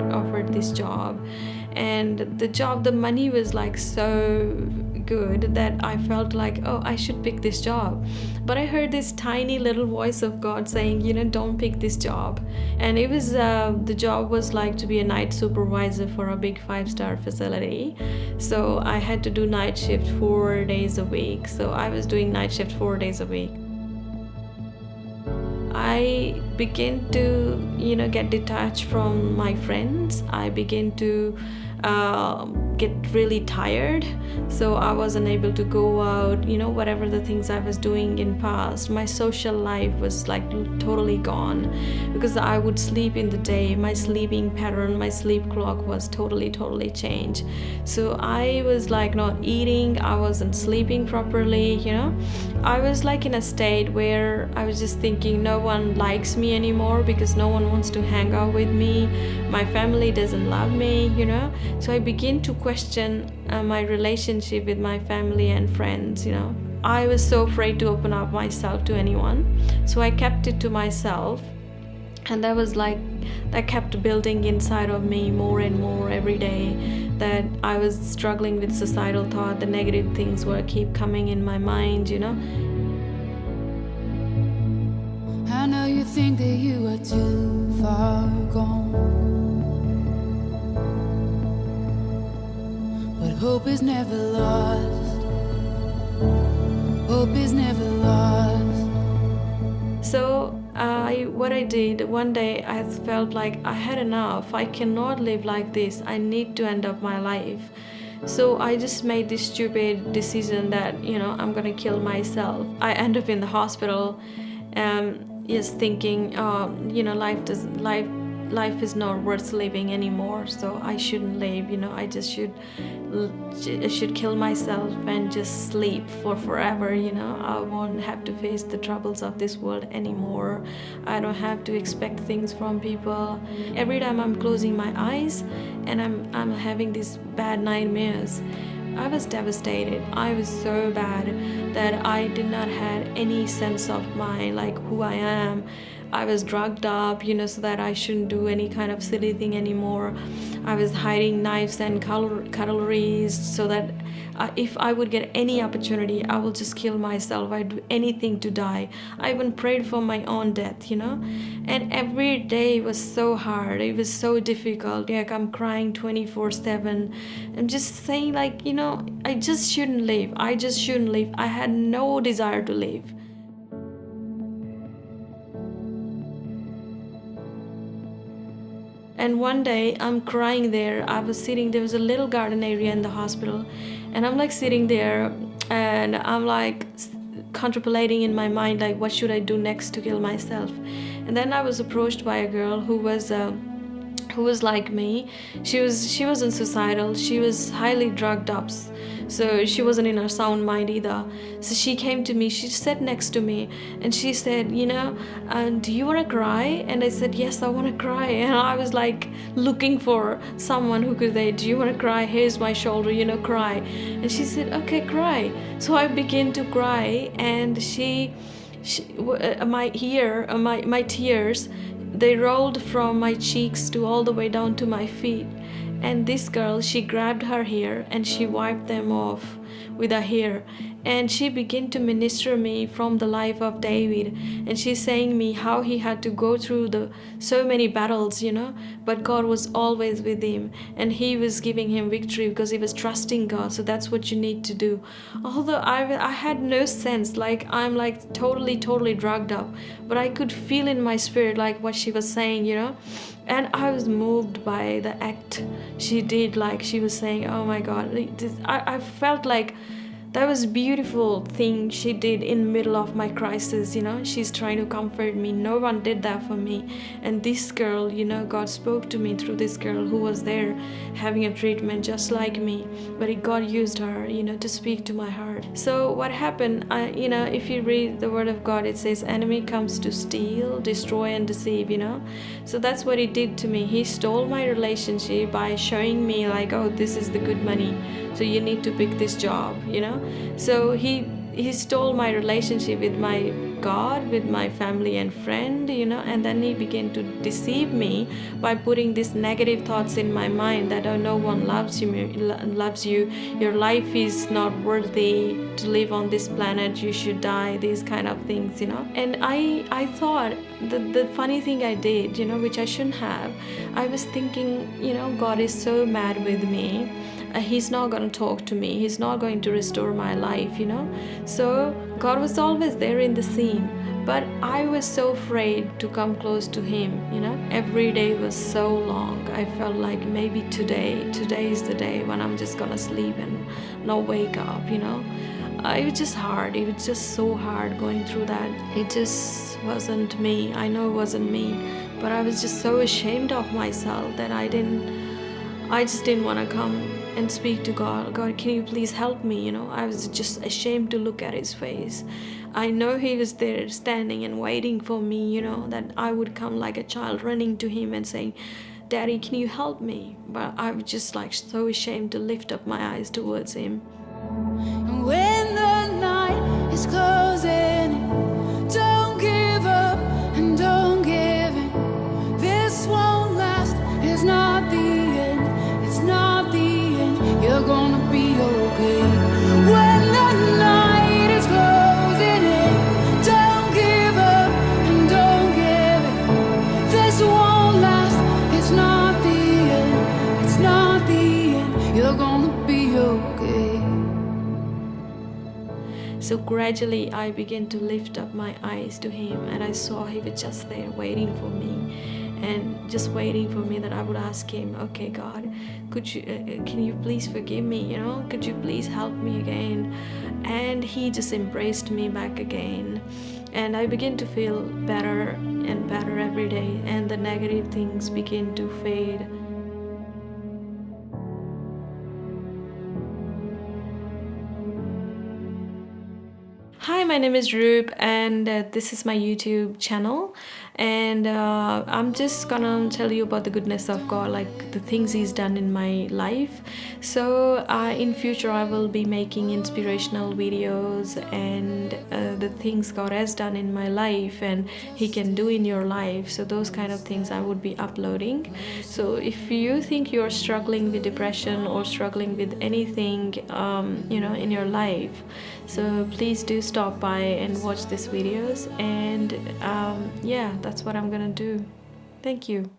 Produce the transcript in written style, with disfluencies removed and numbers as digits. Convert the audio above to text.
got offered this job, and the money was like so good that I felt like, oh, I should pick this job. But I heard this tiny little voice of God saying, don't pick this job. And it was the job was like to be a night supervisor for a big 5-star facility. So I had to do night shift 4 days a week. So I was doing night shift 4 days a week. I began to, get detached from my friends. I began to get really tired, so I wasn't able to go out, whatever the things I was doing in past. My social life was like totally gone, because I would sleep in the day. My sleeping pattern, my sleep clock was totally changed. So I was like not eating, I wasn't sleeping properly, I was like in a state where I was just thinking no one likes me anymore, because no one wants to hang out with me. My family doesn't love me, So I began to question my relationship with my family and friends, I was so afraid to open up myself to anyone. So I kept it to myself. And that kept building inside of me more and more every day, that I was struggling with suicidal thought. The negative things were keep coming in my mind, I know you think that you are too far gone, but hope is never lost. Hope is never lost. So what I did one day, I felt like I had enough. I cannot live like this. I need to end up my life. So I just made this stupid decision that I'm gonna kill myself. I end up in the hospital, just thinking, life is not worth living anymore. So I shouldn't live. I just should kill myself and just sleep for forever. I won't have to face the troubles of this world anymore. I don't have to expect things from people. Every time I'm closing my eyes and I'm having these bad nightmares, I was devastated. I was so bad that I did not have any sense of mind, like who I am. I was drugged up, so that I shouldn't do any kind of silly thing anymore. I was hiding knives and cutleries so that if I would get any opportunity, I will just kill myself. I'd do anything to die. I even prayed for my own death, And every day was so hard. It was so difficult. Like I'm crying 24/7. I'm just saying I just shouldn't live. I just shouldn't live. I had no desire to live. And one day I'm crying there. I was sitting, there was a little garden area in the hospital, and I'm like sitting there and I'm like contemplating in my mind, like what should I do next to kill myself. And then I was approached by a girl who was like me. She wasn't suicidal. She was highly drugged up, so she wasn't in her sound mind either. So she came to me, she sat next to me, and she said, do you want to cry? And I said, yes, I want to cry. And I was like looking for someone who could say, do you want to cry? Here's my shoulder, cry. And she said, okay, cry. So I began to cry, and my tears, they rolled from my cheeks to all the way down to my feet. And this girl, she grabbed her hair and she wiped them off with her hair. And she began to minister me from the life of David. And she's saying me how he had to go through so many battles, but God was always with him. And he was giving him victory because he was trusting God. So that's what you need to do. Although I had no sense, like I'm like totally drugged up. But I could feel in my spirit like what she was saying, And I was moved by the act she did. Like she was saying, oh my God, I felt like that was a beautiful thing she did in the middle of my crisis. She's trying to comfort me. No one did that for me. And this girl, God spoke to me through this girl who was there having a treatment just like me. But God used her, to speak to my heart. So what happened, if you read the word of God, it says enemy comes to steal, destroy, and deceive, So that's what he did to me. He stole my relationship by showing me like, oh, this is the good money. So you need to pick this job, So he he stole my relationship with my God, with my family and friend, and then he began to deceive me by putting these negative thoughts in my mind that, oh, no one loves you, your life is not worthy to live on this planet, you should die, these kind of things. And I thought the funny thing I did, which I shouldn't have, I was thinking, God is so mad with me. He's not going to talk to me, he's not going to restore my life. So God was always there in the scene, but I was so afraid to come close to him. Every day was so long. I felt like maybe today is the day when I'm just gonna sleep and not wake up. It was just hard. It was just so hard going through that. It just wasn't me. I know it wasn't me, but I was just so ashamed of myself that I just didn't want to come and speak to God. God, can you please help me? I was just ashamed to look at his face. I know he was there standing and waiting for me, that I would come like a child running to him and saying, Daddy, can you help me? But I was just like so ashamed to lift up my eyes towards him. And when the night is closing in, don't give up and don't give in. This won't last, it's not the end, it's not the end. You're gonna be okay. When the night is closing in, don't give up and don't give in. This won't last, it's not the end, it's not the end. You're gonna be okay. So gradually I began to lift up my eyes to him, and I saw he was just there waiting for me, and just waiting for me that I would ask him, okay, God, can you please forgive me? Could you please help me again? And he just embraced me back again, and I began to feel better and better every day, and the negative things began to fade. Hi, my name is Rup, and this is my YouTube channel, and I'm just gonna tell you about the goodness of God, like the things he's done in my life. So in future I will be making inspirational videos and the things God has done in my life and he can do in your life. So those kind of things I would be uploading. So if you think you're struggling with depression or struggling with anything in your life, so please do stop by and watch these videos, and yeah, that's what I'm gonna do. Thank you.